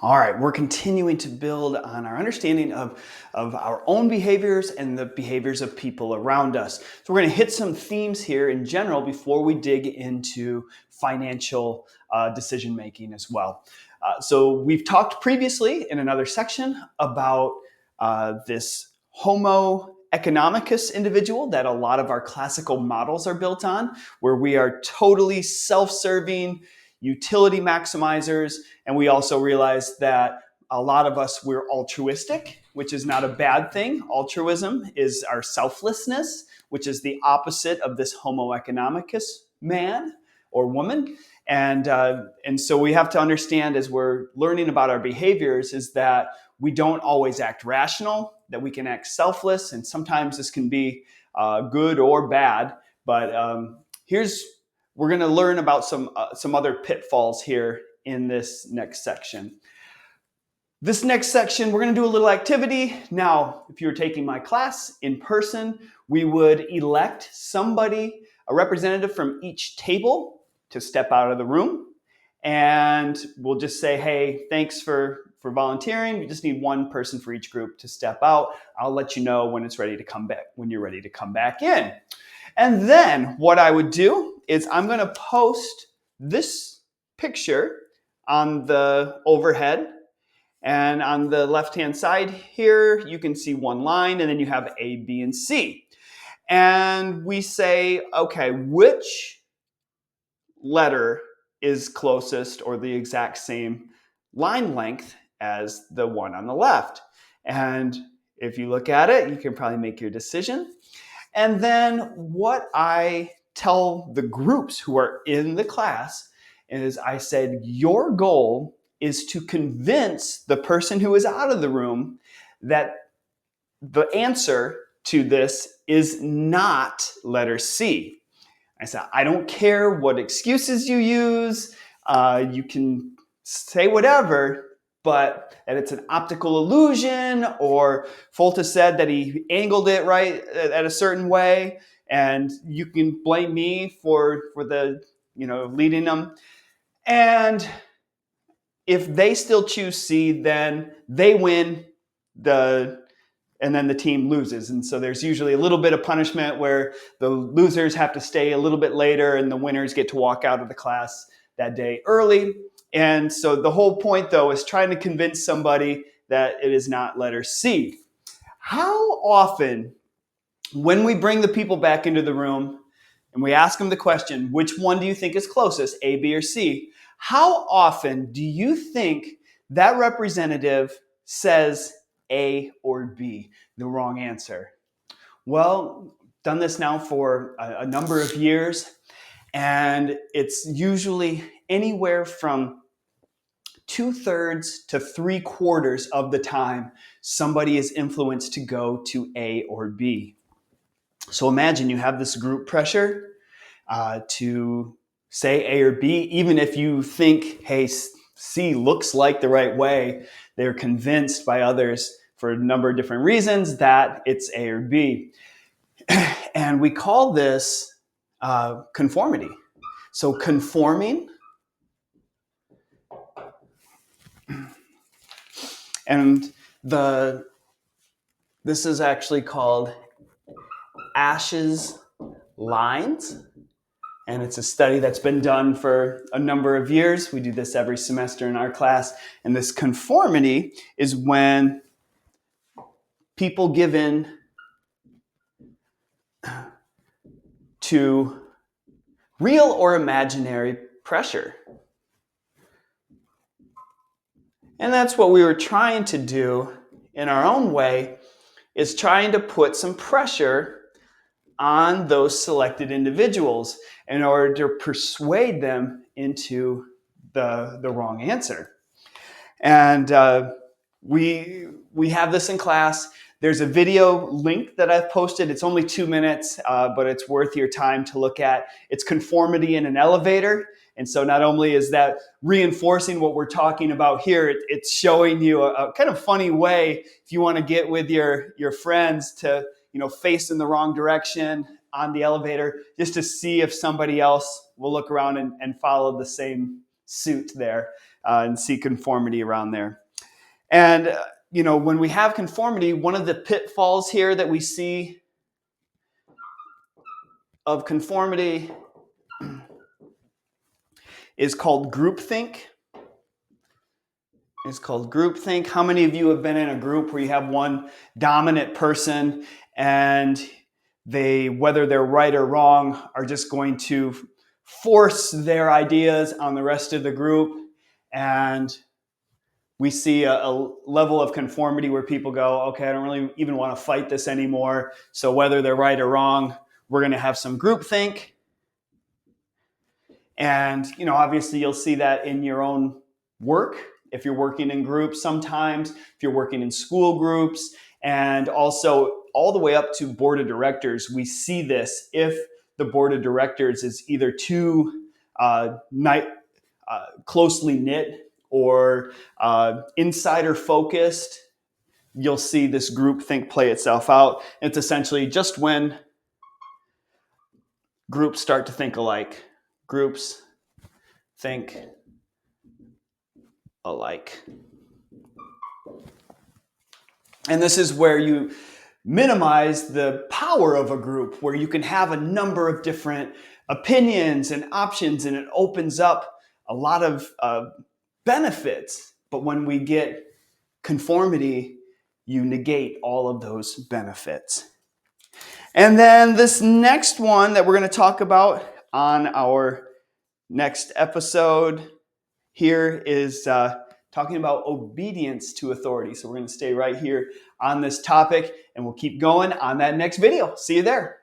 All right, we're continuing to build on our understanding of our own behaviors and the behaviors of people around us. So we're going to hit some themes here in general before we dig into financial decision making as well. So we've talked previously in another section about this Homo economicus individual that a lot of our classical models are built on, where we are totally self-serving, utility maximizers, and we also realize that a lot of us, we're altruistic, which is not a bad thing. Altruism is our selflessness, which is the opposite of this Homo economicus man or woman. And so we have to understand as we're learning about our behaviors is that we don't always act rational, that we can act selfless, and sometimes this can be good or bad. But we're going to learn about some other pitfalls here in this next section. This next section, we're going to do a little activity. Now, if you were taking my class in person, we would elect somebody, a representative from each table to step out of the room. And we'll just say, hey, thanks for volunteering. We just need one person for each group to step out. I'll let you know when it's ready to come back, when you're ready to come back in. And then what I would do is I'm going to post this picture on the overhead. And on the left-hand side here, you can see one line, and then you have A, B, and C. And we say, okay, which letter is closest or the exact same line length as the one on the left? And if you look at it, you can probably make your decision. And then what I tell the groups who are in the class is I said, your goal is to convince the person who is out of the room that the answer to this is not letter C. I said, I don't care what excuses you use. You can say whatever, but that it's an optical illusion, or Folta said that he angled it right at a certain way, and you can blame me for the leading them. And if they still choose C, then they win and then the team loses. And so there's usually a little bit of punishment where the losers have to stay a little bit later and the winners get to walk out of the class that day early. And so the whole point, though, is trying to convince somebody that it is not letter C. How often, when we bring the people back into the room and we ask them the question, which one do you think is closest, A, B, or C? How often do you think that representative says A or B, the wrong answer? Well, done this now for a number of years, and it's usually anywhere from 2/3 to 3/4 of the time somebody is influenced to go to A or B. So imagine you have this group pressure to say A or B, even if you think, hey, C looks like the right way. They're convinced by others for a number of different reasons that it's A or B. And we call this conformity. So conforming, and this is actually called Asch's lines. And it's a study that's been done for a number of years. We do this every semester in our class. And this conformity is when people give in to real or imaginary pressure. And that's what we were trying to do in our own way, is trying to put some pressure on those selected individuals in order to persuade them into the wrong answer. And we have this in class. There's a video link that I've posted. It's only 2 minutes, but it's worth your time to look at. It's conformity in an elevator. And so not only is that reinforcing what we're talking about here, it's showing you a kind of funny way if you want to get with your friends to face in the wrong direction on the elevator, just to see if somebody else will look around and follow the same suit there. and see conformity around there. And when we have conformity, one of the pitfalls here that we see of conformity is called groupthink. It's called groupthink. How many of you have been in a group where you have one dominant person and they, whether they're right or wrong, are just going to force their ideas on the rest of the group? And we see a level of conformity where people go, okay, I don't really even want to fight this anymore. So whether they're right or wrong, we're going to have some groupthink. And obviously you'll see that in your own work, if you're working in groups sometimes, if you're working in school groups, and also all the way up to board of directors. We see this if the board of directors is either too closely knit or insider focused. You'll see this groupthink play itself out. It's essentially just when groups start to think alike. Groups think alike. And this is where you minimize the power of a group, where you can have a number of different opinions and options, and it opens up a lot of benefits. But when we get conformity, you negate all of those benefits. And then this next one that we're going to talk about on our next episode here is talking about obedience to authority. So we're going to stay right here on this topic, and we'll keep going on that next video. See you there.